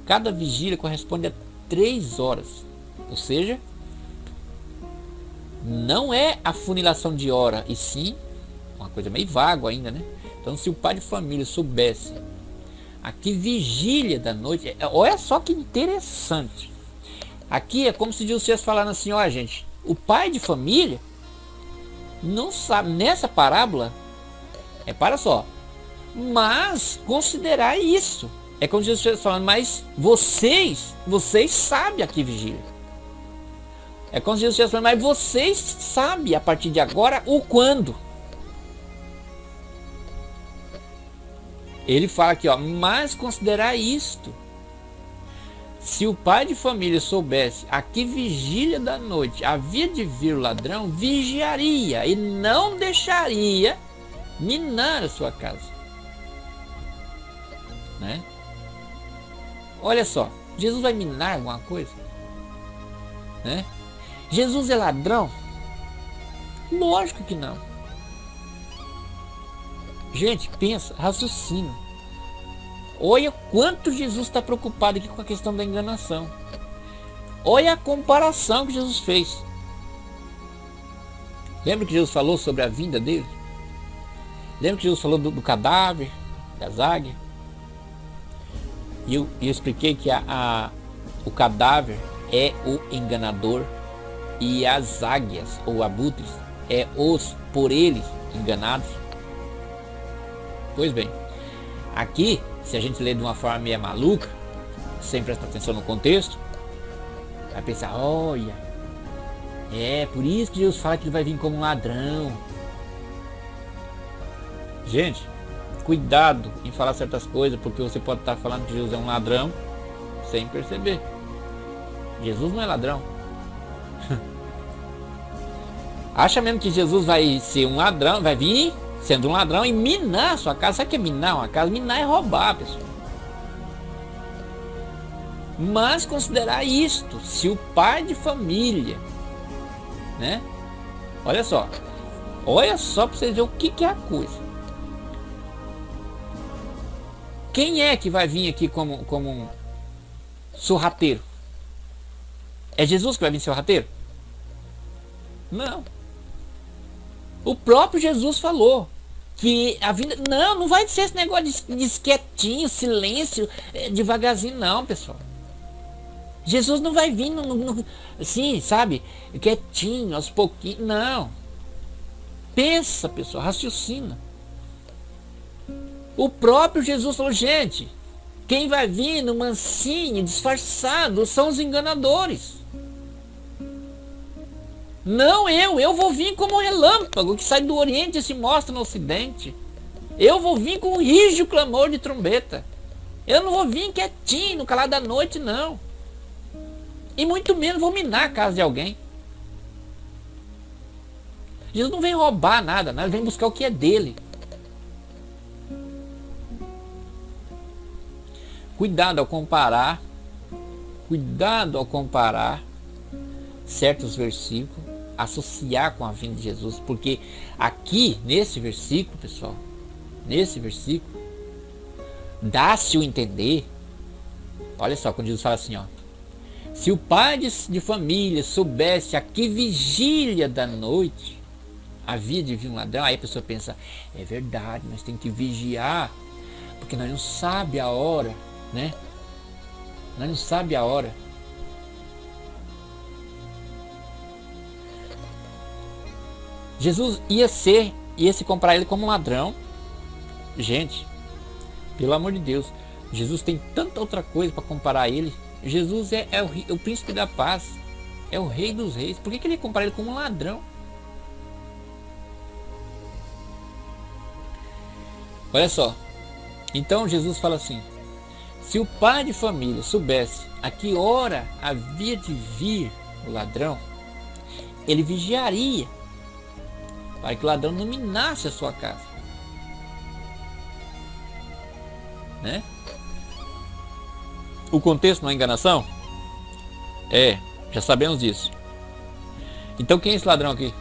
cada vigília corresponde a 3 horas. Ou seja, não é a funilação de hora, e sim uma coisa meio vago ainda, né? Então, se o pai de família soubesse a que vigília da noite, olha só que interessante. Aqui é como se Jesus estivesse falando assim: ó, gente, o pai de família não sabe, nessa parábola, repara só, mas considerar isso. É como se Jesus estivesse falando: mas vocês sabem a que vigília. É como se Jesus estivesse falando: mas vocês sabem a partir de agora o quando. Ele fala aqui, ó: mas considerar isto. Se o pai de família soubesse a que vigília da noite havia de vir o ladrão, vigiaria e não deixaria minar a sua casa, né? Olha só, Jesus vai minar alguma coisa, né? Jesus é ladrão? Lógico que não. Gente, pensa, raciocina. Olha quanto Jesus está preocupado aqui com a questão da enganação. Olha a comparação que Jesus fez. Lembra que Jesus falou sobre a vinda dele? Lembra que Jesus falou do cadáver, das águias? E eu expliquei que o cadáver é o enganador e as águias ou abutres é os por eles enganados. Pois bem, aqui, se a gente ler de uma forma meio maluca, sem prestar atenção no contexto, vai pensar, olha, por isso que Jesus fala que ele vai vir como um ladrão. Gente, cuidado em falar certas coisas, porque você pode estar falando que Jesus é um ladrão sem perceber. Jesus não é ladrão. Acha mesmo que Jesus vai ser um ladrão, vai vir sendo um ladrão e minar a sua casa. Sabe o que é minar uma casa? Minar é roubar, pessoal. Mas considerar isto, se o pai de família, né? Olha só para vocês verem o que é a coisa. Quem é que vai vir aqui como um sorrateiro? É Jesus que vai vir ser sorrateiro? Não. O próprio Jesus falou que a vinda... Não vai ser esse negócio de quietinho, silêncio, devagarzinho, não, pessoal. Jesus não vai vir assim, sabe, quietinho, aos pouquinhos, não. Pensa, pessoal, raciocina. O próprio Jesus falou, gente, quem vai vir no mansinho, disfarçado, são os enganadores. Não eu vou vir como um relâmpago que sai do Oriente e se mostra no Ocidente. Eu vou vir com um rígido clamor de trombeta. Eu não vou vir quietinho, no calar da noite, não. E muito menos vou minar a casa de alguém. Jesus não vem roubar nada, ele vem buscar o que é dele. Cuidado ao comparar certos versículos, associar com a vinda de Jesus, porque aqui nesse versículo, pessoal, dá-se o entender. Olha só, quando Jesus fala assim, se o pai de família soubesse a que vigília da noite havia de vir um ladrão, aí a pessoa pensa, é verdade, nós temos que vigiar, porque nós não sabemos a hora, né? Nós não sabemos a hora. Jesus ia se comparar ele como um ladrão. Gente, pelo amor de Deus, Jesus tem tanta outra coisa para comparar a ele. Jesus é o príncipe da paz, é o rei dos reis. Por que ele ia comparar ele como um ladrão? Olha só, então Jesus fala assim, se o pai de família soubesse a que hora havia de vir o ladrão, ele vigiaria para que o ladrão não minasse a sua casa, né? O contexto não é enganação? Já sabemos disso. Então quem é esse ladrão aqui?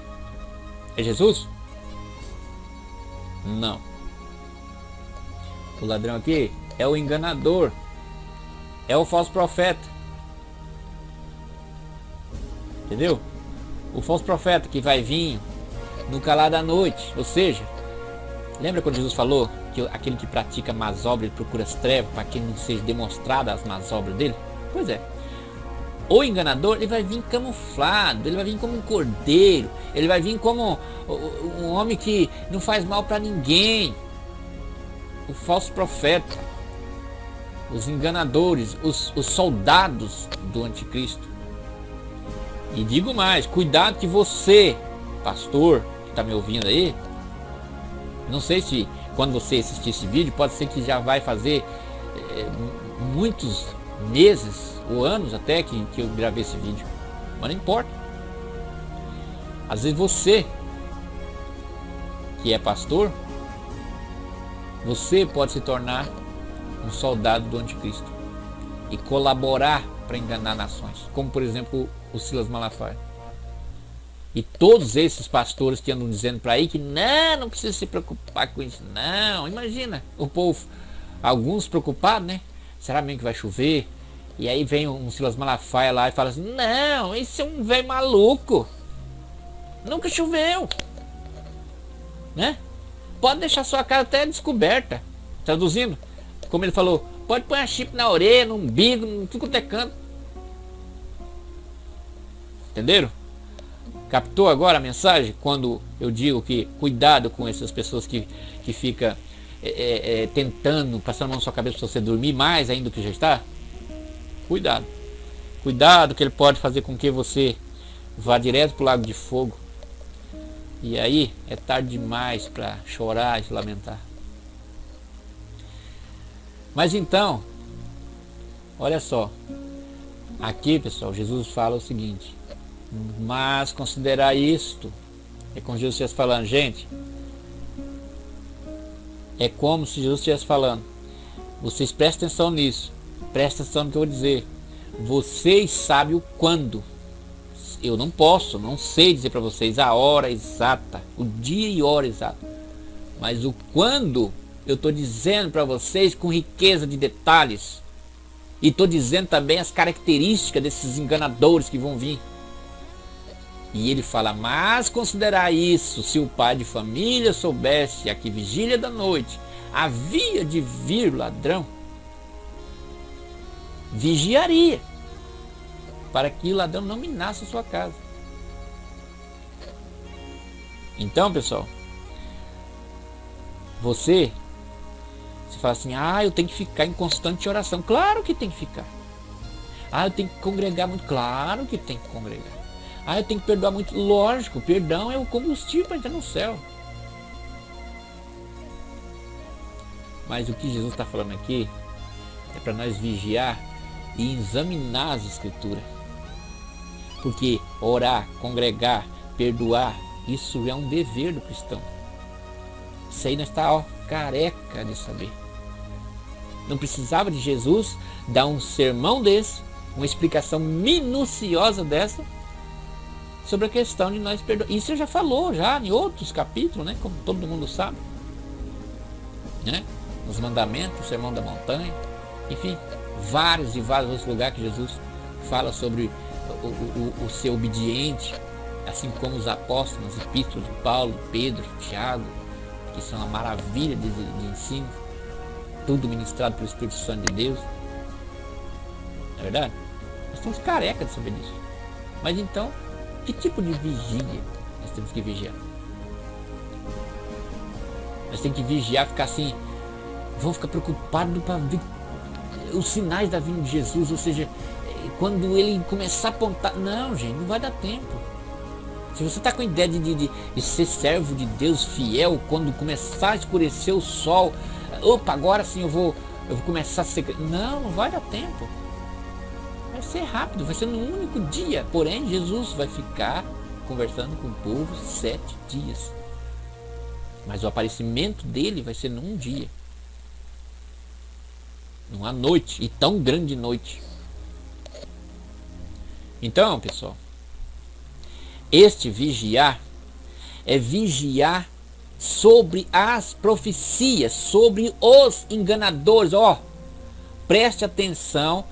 É Jesus? Não. O ladrão aqui é o enganador, é o falso profeta. Entendeu? O falso profeta que vai vir no calar da noite. Ou seja, lembra quando Jesus falou que aquele que pratica más obras ele procura as trevas para que não seja demonstrada as más obras dele? Pois é. O enganador, ele vai vir camuflado, ele vai vir como um cordeiro, ele vai vir como um homem que não faz mal para ninguém. O falso profeta, os enganadores, os soldados do anticristo. E digo mais, cuidado que você, pastor, que está me ouvindo aí, não sei se quando você assistir esse vídeo, pode ser que já vai fazer muitos meses ou anos até que eu gravei esse vídeo, mas não importa. Às vezes você que é pastor, você pode se tornar um soldado do anticristo e colaborar para enganar nações, como por exemplo o Silas Malafaia e todos esses pastores que andam dizendo para aí que não precisa se preocupar com isso. Não, imagina o povo, alguns preocupados, né? Será mesmo que vai chover? E aí vem um Silas Malafaia lá e fala assim, não, esse é um velho maluco, nunca choveu, né? Pode deixar sua casa até descoberta. Traduzindo, como ele falou, pode pôr a chip na orelha, no umbigo, no tudo quanto é canto. Entenderam? Captou agora a mensagem? Quando eu digo que cuidado com essas pessoas que ficam tentando, passando a mão na sua cabeça para você dormir mais ainda do que já está? Cuidado. Cuidado, que ele pode fazer com que você vá direto para o lago de fogo. E aí é tarde demais para chorar e se lamentar. Mas então, olha só. Aqui, pessoal, Jesus fala o seguinte: mas considerar isto, é como Jesus estivesse falando, gente, é como se Jesus estivesse falando, vocês prestem atenção nisso, prestem atenção no que eu vou dizer, vocês sabem o quando, eu não posso, não sei dizer para vocês a hora exata, o dia e hora exata, mas o quando eu estou dizendo para vocês com riqueza de detalhes, e estou dizendo também as características desses enganadores que vão vir. E ele fala, mas considerar isso, se o pai de família soubesse a que vigília da noite havia de vir ladrão, vigiaria, para que o ladrão não minasse a sua casa. Então, pessoal, você fala assim, eu tenho que ficar em constante oração. Claro que tem que ficar. Eu tenho que congregar muito. Claro que tem que congregar. Eu tenho que perdoar muito. Lógico, perdão é o combustível para entrar no céu. Mas o que Jesus está falando aqui é para nós vigiar e examinar as escrituras. Porque orar, congregar, perdoar, isso é um dever do cristão. Isso aí nós está careca de saber. Não precisava de Jesus dar um sermão desse, uma explicação minuciosa dessa, sobre a questão de nós perdoar. Isso ele já falou já em outros capítulos, né? Como todo mundo sabe, né? Nos mandamentos, o sermão da montanha, enfim, vários e vários outros lugares que Jesus fala sobre o ser obediente, assim como os apóstolos, as epístolas de Paulo, Pedro, Tiago, que são uma maravilha de ensino, tudo ministrado pelo Espírito Santo de Deus. Não é verdade? Nós estamos carecas de saber disso. Mas então, que tipo de vigília nós temos que vigiar? Nós temos que vigiar, ficar assim, vamos ficar preocupados para ver os sinais da vinda de Jesus, ou seja, quando ele começar a apontar. Não, gente, não vai dar tempo. Se você está com a ideia de ser servo de Deus fiel, quando começar a escurecer o sol, agora sim eu vou começar a ser. Não vai dar tempo. Vai ser rápido, vai ser no único dia. Porém, Jesus vai ficar conversando com o povo 7 dias. Mas o aparecimento dele vai ser num dia. Numa noite, e tão grande noite. Então, pessoal, este vigiar é vigiar sobre as profecias, sobre os enganadores. Preste atenção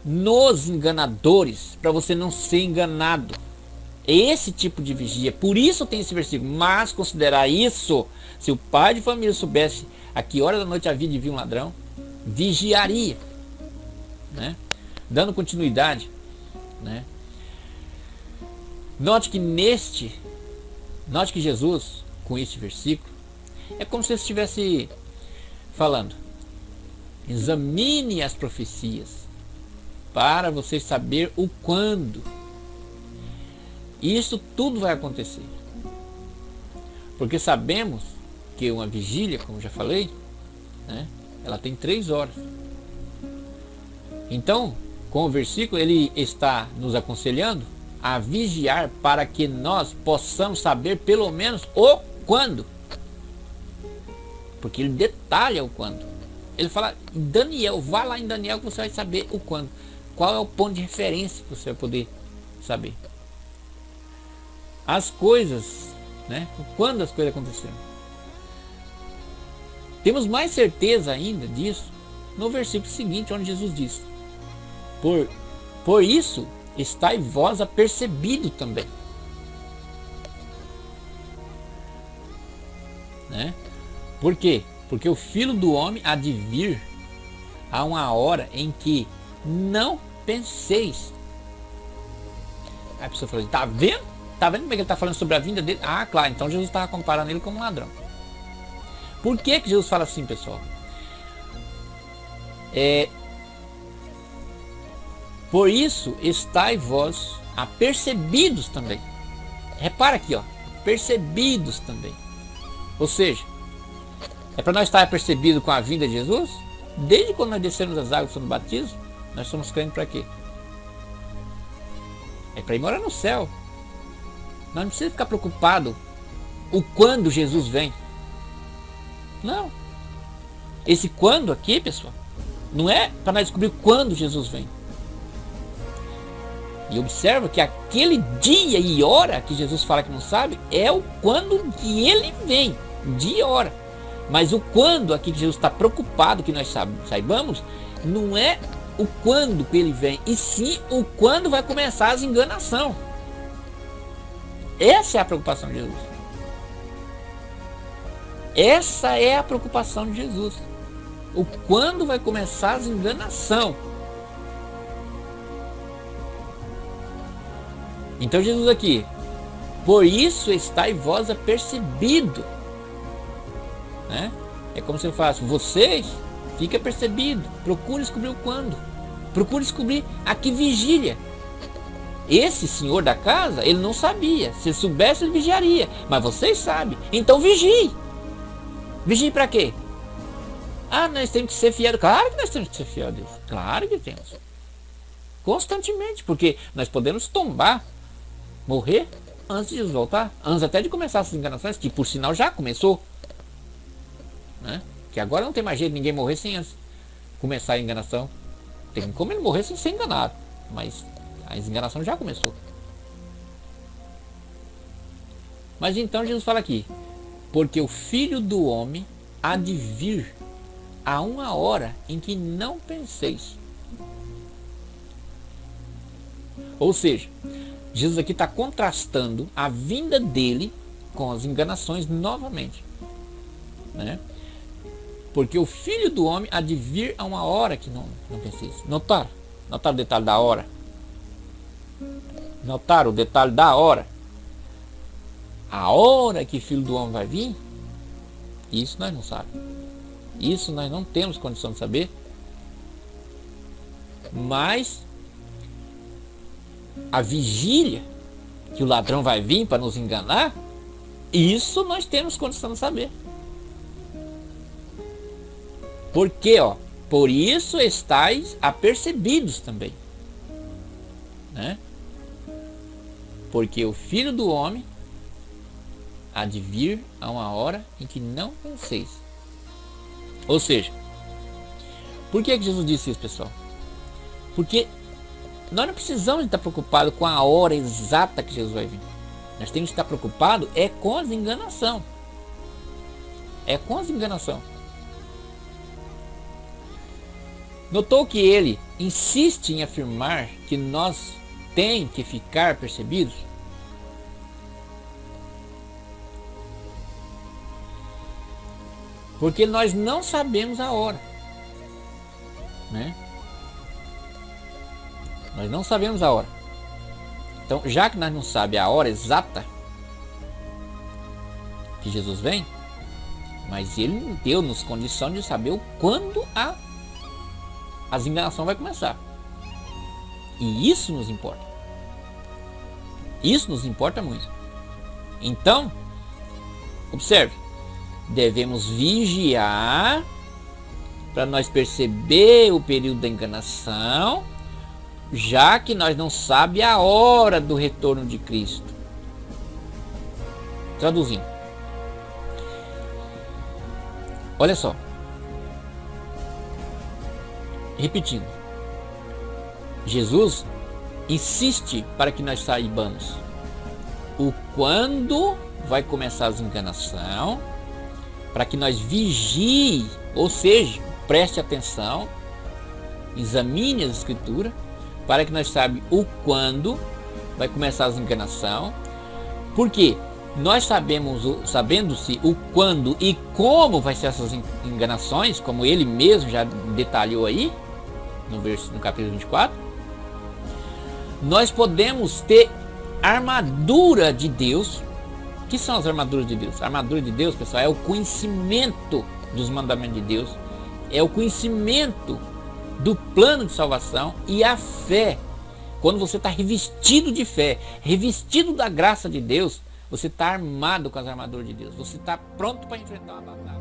nos enganadores, para você não ser enganado. É esse tipo de vigia. Por isso tem esse versículo. Mas considerar isso, se o pai de família soubesse a que hora da noite havia de vir um ladrão, vigiaria, né? Dando continuidade, né? Note que Jesus, com este versículo, é como se ele estivesse falando, examine as profecias para você saber o quando. Isso tudo vai acontecer, porque sabemos que uma vigília, como já falei, né, ela tem 3 horas. Então, com o versículo, ele está nos aconselhando a vigiar para que nós possamos saber pelo menos o quando. Porque ele detalha o quando. Ele fala, Daniel, vá lá em Daniel que você vai saber o quando. Qual é o ponto de referência que você vai poder saber. As coisas, né? Quando as coisas aconteceram. Temos mais certeza ainda disso no versículo seguinte, onde Jesus diz, por isso estai vós apercebido também, né? Por quê? Porque o Filho do Homem há de vir a uma hora em que não penseis. Aí a pessoa fala, tá vendo? Tá vendo como é que ele está falando sobre a vinda dele? Ah, claro, então Jesus estava comparando ele como um ladrão. Por que Jesus fala assim, pessoal? Por isso estai vós apercebidos também. Repara aqui, ó, percebidos também. Ou seja, é para nós estar apercebidos com a vinda de Jesus? Desde quando nós descemos as águas do batismo, nós somos crentes para quê? É para ir morar no céu. Nós não precisamos ficar preocupados o quando Jesus vem. Não. Esse quando aqui, pessoal, não é para nós descobrir quando Jesus vem. E observa que aquele dia e hora que Jesus fala que não sabe, é o quando que ele vem, dia e hora. Mas o quando aqui que Jesus está preocupado que nós saibamos, não é o quando que ele vem, e sim o quando vai começar as enganação. Essa é a preocupação de Jesus. Essa é a preocupação de Jesus. O quando vai começar as enganação. Então Jesus aqui, por isso estai vós apercebido, né? É como se eu falasse, vocês fiquem apercebidos, procure descobrir o quando, procure descobrir a que vigília. Esse senhor da casa, ele não sabia, se soubesse ele vigiaria, mas vocês sabem, então vigie. Vigie para quê? Ah, nós temos que ser fiéis. Claro que nós temos que ser fiéis a Deus, claro que temos, constantemente, porque nós podemos tombar, morrer antes de Jesus voltar, antes até de começar essas enganações, que por sinal já começou, né? Que agora não tem mais jeito de ninguém morrer sem antes começar a enganação. Tem como ele morrer sem ser enganado, mas a enganação já começou. Mas então Jesus fala aqui, porque o Filho do Homem há de vir a uma hora em que não penseis. Ou seja, Jesus aqui está contrastando a vinda dele com as enganações novamente, né? Porque o Filho do Homem há de vir a uma hora que não penseis. Notaram o detalhe da hora? Notaram o detalhe da hora? A hora que o Filho do Homem vai vir, isso nós não sabemos. Isso nós não temos condição de saber. Mas a vigília que o ladrão vai vir para nos enganar, isso nós temos condição de saber. Porque, ó, por isso estáis apercebidos também, né? Porque o Filho do Homem há de vir a uma hora em que não penseis. Ou seja, por que Jesus disse isso, pessoal? Porque nós não precisamos estar preocupados com a hora exata que Jesus vai vir. Nós temos que estar preocupados com as enganação. É com as enganação. Notou que ele insiste em afirmar que nós temos que ficar percebidos? Porque nós não sabemos a hora, né? Nós não sabemos a hora. Então, já que nós não sabemos a hora exata que Jesus vem, mas ele deu-nos condição de saber o quando as enganações vai começar. E isso nos importa. Isso nos importa muito. Então, observe, devemos vigiar para nós perceber o período da enganação, já que nós não sabemos a hora do retorno de Cristo. Traduzindo, olha só, repetindo, Jesus insiste para que nós saibamos o quando vai começar as enganação, para que nós vigie, ou seja, preste atenção, examine as escrituras, para que nós saibamos o quando vai começar as enganação, porque nós sabendo-se o quando e como vai ser essas enganações, como ele mesmo já detalhou aí, no capítulo 24, nós podemos ter armadura de Deus. O que são as armaduras de Deus? A armadura de Deus, pessoal, é o conhecimento dos mandamentos de Deus, é o conhecimento do plano de salvação, e a fé. Quando você está revestido de fé, revestido da graça de Deus, você está armado com as armaduras de Deus. Você está pronto para enfrentar uma batalha.